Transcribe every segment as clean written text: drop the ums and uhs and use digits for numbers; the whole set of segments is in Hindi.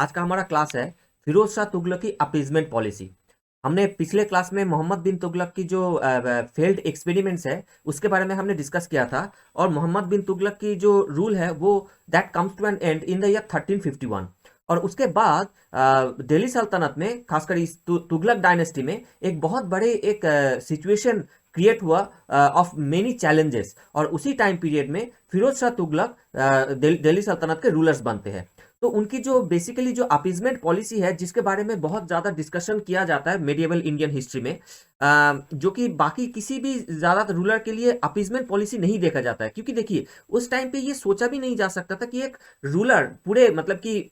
आज का हमारा क्लास है फिरोज शाह तुगलक की अपीजमेंट पॉलिसी। हमने पिछले क्लास में मोहम्मद बिन तुगलक की जो फेल्ड एक्सपेरिमेंट्स है उसके बारे में हमने डिस्कस किया था। और मोहम्मद बिन तुगलक की जो रूल है वो that comes to an end in the year 1351। और उसके बाद दिल्ली सल्तनत में, खासकर इस तुगलक डायनेस्टी में, एक बहुत बड़े एक सिचुएशन क्रिएट हुआ ऑफ मेनी चैलेंजेस। और उसी टाइम पीरियड में फिरोज शाह तुगलक दिल्ली सल्तनत के रूलर्स बनते हैं। तो उनकी जो बेसिकली जो अपीजमेंट पॉलिसी है, जिसके बारे में बहुत ज़्यादा डिस्कशन किया जाता है मेडिएवल इंडियन हिस्ट्री में, जो कि बाकी किसी भी ज़्यादातर रूलर के लिए अपीजमेंट पॉलिसी नहीं देखा जाता है। क्योंकि देखिए, उस टाइम पे ये सोचा भी नहीं जा सकता था कि एक रूलर पूरे मतलब कि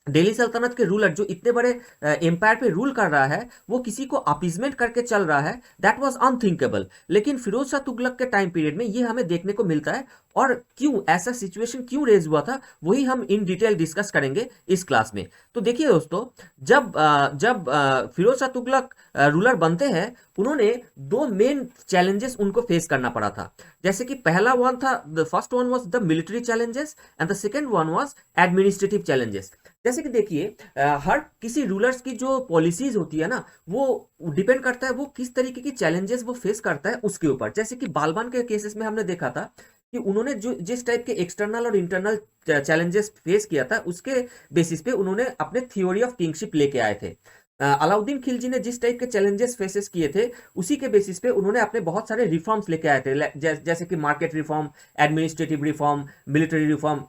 दिल्ली सल्तनत के रूलर जो इतने बड़े एम्पायर पे रूल कर रहा है, वो किसी को अपीजमेंट करके चल रहा है। That was unthinkable. लेकिन फिरोज शाह तुगलक के टाइम पीरियड में ये हमें देखने को मिलता है। और क्यों ऐसा सिचुएशन क्यों रेज हुआ था, वही हम इन डिटेल डिस्कस करेंगे इस क्लास में। तो देखिए दोस्तों, जब फिरोज शाह तुगलक रूलर बनते हैं, उन्होंने दो मेन चैलेंजेस उनको फेस करना पड़ा था। जैसे कि पहला वन था, the first one was the military challenges and the second one was administrative challenges. जैसे कि देखिए, हर किसी रूलर्स की जो पॉलिसीज होती है ना, वो डिपेंड करता है वो किस तरीके की चैलेंजेस वो फेस करता है उसके ऊपर। जैसे कि बालबान के केसेस में हमने देखा था कि उन्होंने जो जिस टाइप के एक्सटर्नल और इंटरनल चैलेंजेस फेस किया था, उसके बेसिस पे उन्होंने अपने थ्योरी ऑफ किंगशिप लेके आए थे। अलाउद्दीन खिलजी ने जिस टाइप के चैलेंजेस फेसेस किए थे, उसी के बेसिस पे उन्होंने अपने बहुत सारे रिफॉर्म्स लेके आए थे। जैसे कि market reform, administrative reform, military reform,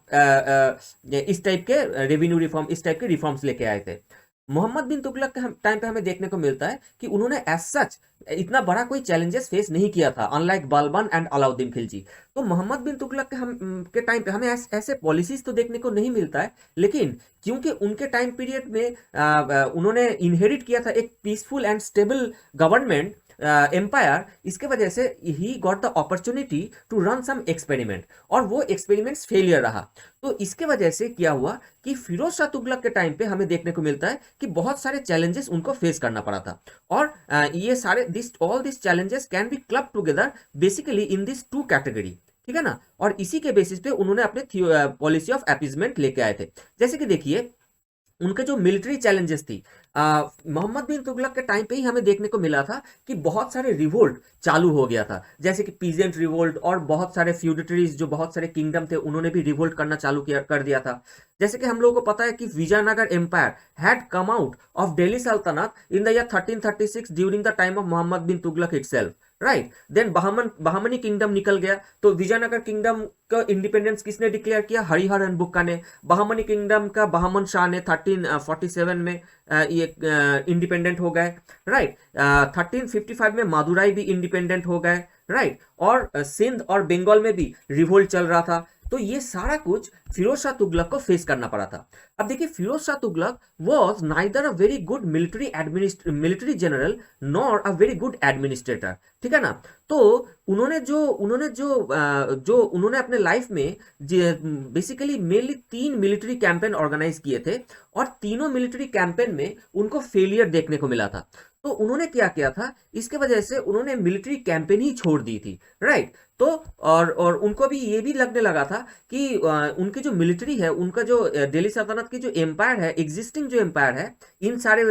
इस टाइप के रेवेन्यू रिफॉर्म, इस टाइप के रिफॉर्म्स लेके आए थे। मोहम्मद बिन तुगलक के टाइम पे हमें देखने को मिलता है कि उन्होंने एज सच इतना बड़ा कोई चैलेंजेस फेस नहीं किया था, अनलाइक बालबन एंड अलाउद्दीन खिलजी। तो मोहम्मद बिन तुगलक के टाइम पे हमें ऐसे पॉलिसीज तो देखने को नहीं मिलता है। लेकिन क्योंकि उनके टाइम पीरियड में उन्होंने इनहेरिट किया था एक peaceful and stable government empire, इसके वजह से ही got the opportunity to run some experiment. और वो एक्सपेरिमेंट्स फेलियर रहा। तो इसके वजह से क्या हुआ कि फिरोज शाह तुगलक के टाइम पे हमें देखने को मिलता है कि बहुत सारे चैलेंजेस उनको फेस करना पड़ा था। और ये सारे this all this challenges can be club together basically in this two category. ठीक है ना। और इसी के बेसिस पे उन्होंने अपने पॉलिसी ऑफ अपीजमेंट लेके आए थे। जैसे कि देखिए, उनके जो मिलिट्री चैलेंजेस थी, मोहम्मद बिन तुगलक के टाइम पे ही हमें देखने को मिला था कि बहुत सारे रिवोल्ट चालू हो गया था। जैसे कि पीजेंट रिवोल्ट, और बहुत सारे फ्यूडिटरीज जो बहुत सारे किंगडम थे, उन्होंने भी रिवोल्ट करना चालू किया कर दिया था। जैसे कि हम लोगों को पता है कि Vijayanagara empire had come out of Delhi सल्तनत in the year 1336 during the time of Mohammad bin Tughlaq itself. Right. Then Bahmani kingdom निकल गया। तो विजयनगर किंगडम का इंडिपेंडेंस किसने डिक्लेयर किया? हरिहर एंड बुक्का ने। बहामनी किंगडम का बहामन शाह ने 1347 में ये इंडिपेंडेंट हो गए। राइट। 1355 में मादुराई भी इंडिपेंडेंट हो गए। राइट। और सिंध और बंगाल में भी रिवोल्ट चल रहा था। तो ये सारा कुछ फिरोज शाह तुगलक को फेस करना पड़ा था। अब देखिए, Firoz Shah Tughlaq was neither a very good military general nor a very good administrator. ठीक है ना। तो उन्होंने अपने लाइफ में basically mainly 3 military campaign organise किए थे। और तीनों मिलिट्री कैंपेन में उनको फेलियर देखने को मिला था। तो उन्होंने क्या किया था, इसके वजह से उन्होंने मिलिट्री कैंपेन ही छोड़ दी थी। राइट। तो और उनको भी ये भी लगने लगा था कि उनकी जो मिलिट्री है, उनका जो दिल्ली सल्तनत की जो एम्पायर है, एग्जिस्टिंग जो एम्पायर है, इन सारे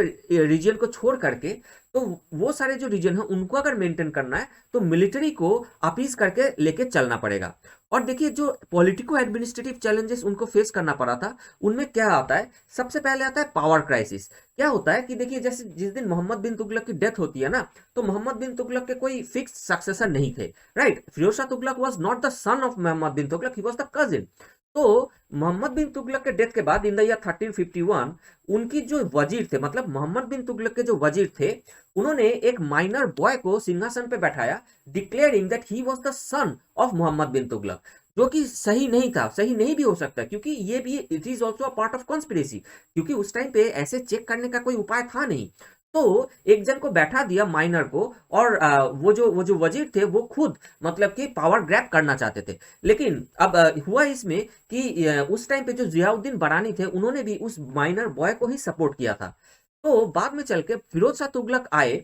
रीजन को छोड़ करके, तो वो सारे जो रीजन है उनको अगर मेंटेन करना है तो मिलिट्री को अपीज करके लेके चलना पड़ेगा। और देखिए, जो पॉलिटिको एडमिनिस्ट्रेटिव चैलेंजेस उनको फेस करना पड़ा था, उनमें क्या आता है? सबसे पहले आता है पावर क्राइसिस। क्या होता है कि देखिए, जैसे जिस दिन मोहम्मद बिन तुगलक की डेथ होती है ना, तो मोहम्मद बिन तुगलक के कोई फिक्स सक्सेसर नहीं थे। Right. Firoz Shah Tughlaq was not the son of Mohammad bin Tughlaq, he was the cousin. तो मोहम्मद बिन तुगलक के डेथ के बाद इन द ईयर 1351, उनकी जो वजीर थे, मतलब मोहम्मद बिन तुगलक के जो वजीर थे, उन्होंने एक माइनर बॉय को सिंहासन पे बैठाया, declaring that he was the son of Mohammad bin Tughlaq. जो कि सही नहीं था, सही नहीं भी हो सकता, क्योंकि ये भी it is also a part of conspiracy. क्योंकि उस टाइम पे ऐसे चेक करने का कोई उपाय था नहीं। तो एक जन को बैठा दिया, माइनर को। और वो जो वजीर थे, वो खुद मतलब कि पावर ग्रैब करना चाहते थे। लेकिन अब हुआ इसमें कि उस टाइम पे जो जियाउद्दीन बरानी थे, उन्होंने भी उस माइनर बॉय को ही सपोर्ट किया था। तो बाद में चल के फिरोज शाह तुगलक आए।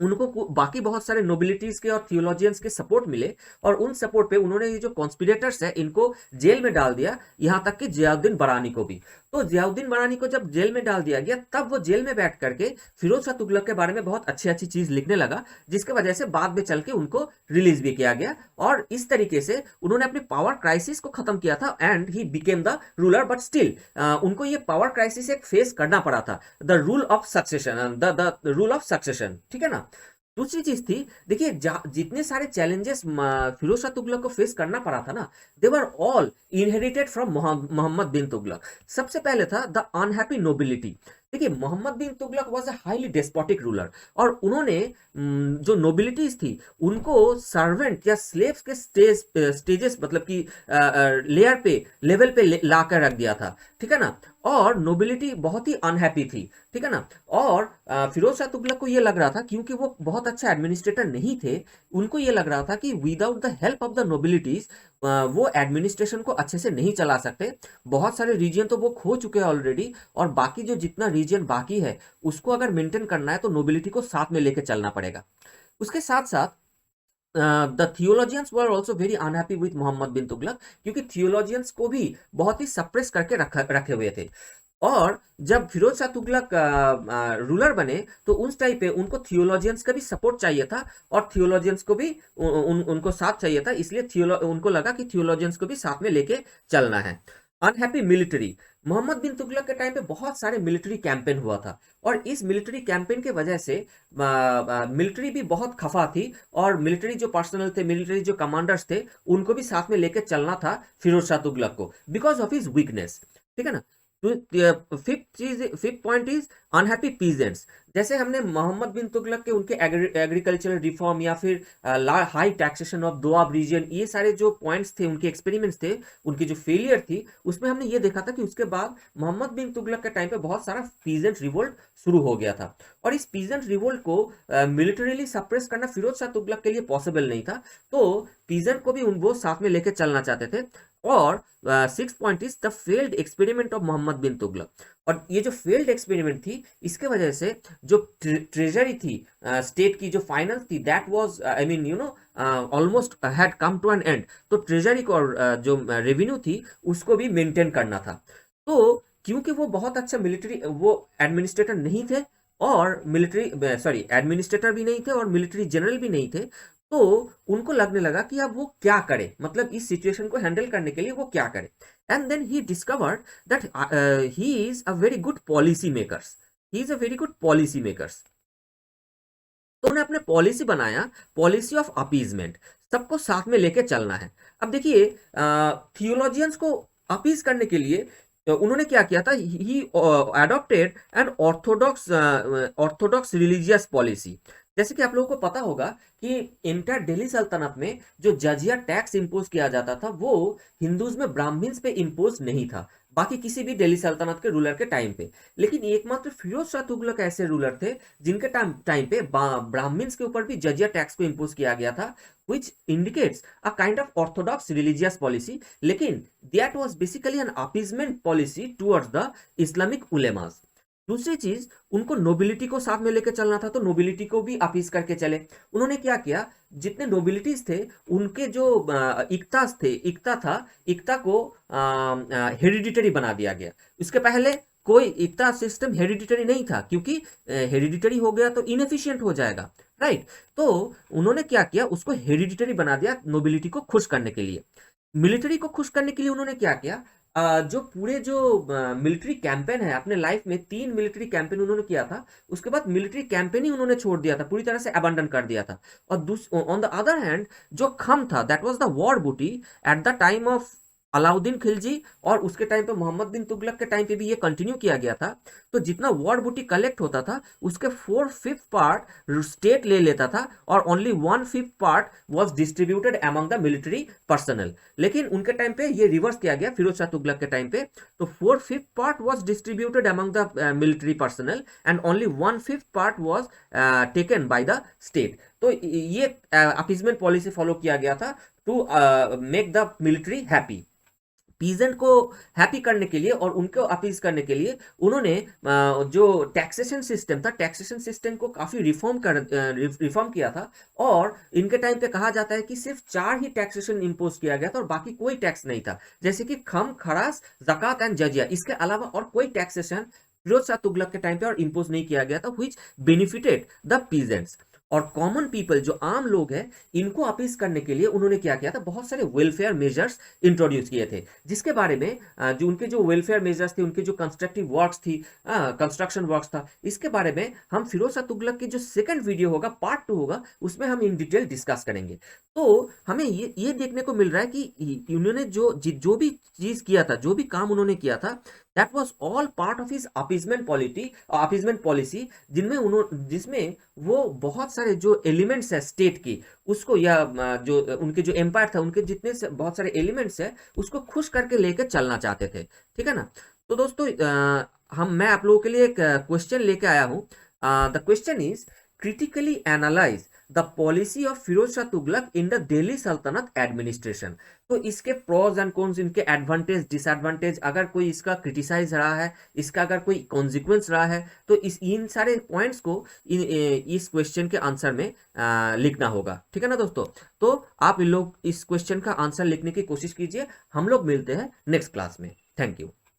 बाकी बहुत सारे नोबिलिटीज के और थियोलॉजियंस के सपोर्ट मिले, और उन सपोर्ट पे उन्होंने ये जो कॉन्स्पिरेटर्स है इनको जेल में डाल दिया, यहाँ तक कि जियाउद्दीन बरानी को भी। तो जियाउद्दीन बरानी को जब जेल में डाल दिया गया, तब वो जेल में बैठ करके फिरोज शाह तुगलक के बारे में बहुत अच्छी अच्छी चीज लिखने लगा, जिसके वजह से बाद में चल के उनको रिलीज भी किया गया, और इस तरीके से उन्होंने अपने पावर क्राइसिस को खत्म किया था, and he became the ruler. But still उनको ये पावर क्राइसिस एक फेस करना पड़ा था, the rule of succession, the rule of succession, ठीक है ना। दूसरी चीज थी, देखिए जितने सारे चैलेंजेस फिरोज शाह तुगलक को फेस करना पड़ा था ना, they were all inherited from Mohammad bin Tughlaq. सबसे पहले था द अनहैप्पी नोबिलिटी। देखिए Mohammad bin Tughlaq was a highly despotic ruler, और उन्होंने जो नोबिलिटीज थी उनको सर्वेंट या स्लेव्स के स्टेजेस मतलब कि लेयर पे लेवल पे ला कर रख दिया था, ठीक है ना। और नोबिलिटी बहुत ही अनहैप्पी थी, ठीक है ना। और फिरोज शाह तुगलक को ये लग रहा था, क्योंकि वो बहुत अच्छा एडमिनिस्ट्रेटर नहीं थे, उनको ये लग रहा था कि without the help of the nobilities वो एडमिनिस्ट्रेशन को अच्छे से नहीं चला सकते। बहुत सारे रीजन तो वो खो चुके हैं ऑलरेडी, और बाकी जो जितना रीजन बाकी है उसको अगर मेंटेन करना है तो नोबिलिटी को साथ में लेके चलना पड़ेगा। उसके साथ साथ the theologians were also very unhappy with Mohammad bin Tughlaq, क्योंकि थियोलॉजियंस को भी बहुत ही सप्रेस करके रखे हुए थे। और जब फिरोज शाह तुगलक रूलर बने तो उस टाइम पे उनको थियोलॉजियंस का भी सपोर्ट चाहिए था, और थियोलॉजियंस को भी उनको साथ चाहिए था, इसलिए उनको लगा कि थियोलॉजियंस को भी साथ में लेके चलना है। Unhappy military. मोहम्मद बिन तुगलक के टाइम पे बहुत सारे मिलिट्री कैंपेन हुआ था, और इस मिलिट्री कैंपेन के वजह से मिलिट्री भी बहुत खफा थी, और मिलिट्री जो पर्सनल थे, मिलिट्री जो कमांडर्स थे, उनको भी साथ में लेके चलना था फिरोज शाह तुगलक को, बिकॉज ऑफ हिज वीकनेस, ठीक है ना। तो fifth point is unhappy peasants. जैसे हमने मोहम्मद बिन तुगलक के उनके एग्रीकल्चरल रिफॉर्म या फिर high taxation of Doab region, ये सारे जो पॉइंट्स थे, उनके एक्सपेरिमेंट्स थे, उनकी जो फेलियर थी, उसमें हमने ये देखा था कि उसके बाद मोहम्मद बिन तुगलक के टाइम पे बहुत सारा पीजेंट रिवोल्ट शुरू हो गया था, और इस पीजेंट रिवोल्ट को मिलिटरीली सप्रेस करना फिरोज शाह तुगलक के लिए पॉसिबल नहीं था, तो पीजेंट को भी वो साथ में लेके चलना चाहते थे। और six point is the failed experiment of Mohammad bin Tughlaq. और ये जो फेल्ड एक्सपेरिमेंट थी, इसके वजह से जो ट्रेजरी थी, स्टेट की जो फाइनेंस थी, that was I mean you know almost had come to an end. तो ट्रेजरी को जो रेवेन्यू थी उसको भी मेंटेन करना था। तो क्योंकि वो बहुत अच्छा मिलिट्री वो एडमिनिस्ट्रेटर नहीं थे, और मिलिट्री सॉरी एडमिनिस्ट्रेटर भी नहीं थे, और मिलिट्री जनरल भी नहीं थे, तो उनको लगने लगा कि अब वो क्या करे, मतलब इस सिचुएशन को हैंडल करने के लिए वो क्या करे। And then he discovered that he is a very good policy makers, he is a very good policy makers. तो उन्होंने अपने पॉलिसी बनाया, पॉलिसी ऑफ अपीजमेंट, सबको साथ में लेके चलना है। अब देखिए थियोलॉजियंस को अपीज करने के लिए उन्होंने क्या किया था, he adopted an orthodox religious policy. जैसे कि आप लोगों को पता होगा कि इंटर दिल्ली सल्तनत में जो जजिया टैक्स इंपोज किया जाता था, वो हिंदूज में ब्राह्मण्स पे इंपोज नहीं था, बाकी किसी भी दिल्ली सल्तनत के रूलर के टाइम पे। लेकिन एकमात्र फिरोज शाह तुगलक ऐसे रूलर थे जिनके टाइम पे ब्राह्मण्स के ऊपर भी जजिया टैक्स को इंपोज किया गया था, which indicates a kind of orthodox religious policy, लेकिन that was basically an appeasement policy towards the Islamic ulemas। दूसरी चीज, उनको नोबिलिटी को साथ में लेकर चलना था, तो नोबिलिटी को भी अपीज करके चले। उन्होंने क्या किया, जितने नोबिलिटीज थे उनके जो इक्ता को हेरिडिटरी बना दिया गया। उसके पहले कोई इक्ता सिस्टम हेरिडिटरी नहीं था, क्योंकि हेरिडिटरी हो गया तो इनएफिशिएंट हो जाएगा, राइट। तो उन्होंने क्या किया, उसको हेरिडिटरी बना दिया नोबिलिटी को खुश करने के लिए। मिलिट्री को खुश करने के लिए उन्होंने क्या किया, जो पूरे जो मिलिट्री कैंपेन है, अपने लाइफ में 3 मिलिट्री कैंपेन उन्होंने किया था, उसके बाद मिलिट्री कैंपेन ही उन्होंने छोड़ दिया था, पूरी तरह से अबंडन कर दिया था। और ऑन द अदर हैंड जो खम था, दैट वाज द वॉर बूटी at the time of Alauddin Khilji, और उसके टाइम पे मोहम्मद बिन तुगलक के टाइम पे भी ये कंटिन्यू किया गया था। तो जितना वॉर बूटी कलेक्ट होता था उसके 4/5 पार्ट स्टेट ले लेता था, और only 1/5 part was distributed among the military personal. लेकिन उनके टाइम पे ये रिवर्स किया गया, फिरोज शाह तुगलक के टाइम पे, तो 4/5 part was distributed among the military personnel, and only 1/5 part was taken by the state. तो ये अपीजमेंट पॉलिसी फॉलो किया गया था to make the military happy. Peasant को हैप्पी करने के लिए और उनको अपीज करने के लिए उन्होंने जो टैक्सेशन सिस्टम था, टैक्सेशन सिस्टम को काफी रिफॉर्म किया था। और इनके टाइम पे कहा जाता है कि सिर्फ 4 ही टैक्सेशन इंपोज किया गया था और बाकी कोई टैक्स नहीं था, जैसे कि खम, खरास, ज़कात एंड जजिया। इसके अलावा और कोई टैक्सेशन फिरोज शाह तुगलक के टाइम पे और इंपोज नहीं किया गया था, व्हिच बेनिफिटेड द पीजेंट्स। और कॉमन पीपल, जो आम लोग हैं, इनको अपीज करने के लिए उन्होंने क्या किया था, बहुत सारे वेलफेयर मेजर्स इंट्रोड्यूस किए थे, जिसके बारे में जो उनके जो वेलफेयर मेजर्स थे, उनके जो कंस्ट्रक्टिव वर्क्स थी, कंस्ट्रक्शन वर्क्स था, इसके बारे में हम फिरोज शाह तुगलक की जो सेकंड वीडियो होगा, पार्ट 2 होगा, उसमें हम इन डिटेल डिस्कस करेंगे। तो हमें ये देखने को मिल रहा है कि उन्होंने जो भी चीज किया था, जो भी काम उन्होंने किया था, that was all part of his appeasement policy, जिसमें वो बहुत सारे जो एलिमेंट्स है स्टेट की, उसको, या जो उनके जो एम्पायर था, उनके जितने से बहुत सारे एलिमेंट्स है, उसको खुश करके लेके चलना चाहते थे। ठीक है ना। तो दोस्तों, मैं आप लोगों के लिए एक क्वेश्चन लेके आया हूँ। The question is, critically analyse the policy of Firoz Shah Tughlaq in the Delhi Sultanate administration. तो इसके प्रोज एंड कॉन्स, इनके एडवांटेज, डिसएडवांटेज, अगर कोई इसका क्रिटिसाइज रहा है, इसका अगर कोई कॉन्सिक्वेंस रहा है, तो इन सारे पॉइंट्स को इस क्वेश्चन के आंसर में लिखना होगा। ठीक है ना दोस्तों। तो आप इन लोग इस क्वेश्चन का आंसर लिखने की कोशिश कीजिए। हम लोग मिलते हैं नेक्स्ट क्लास में। Thank you.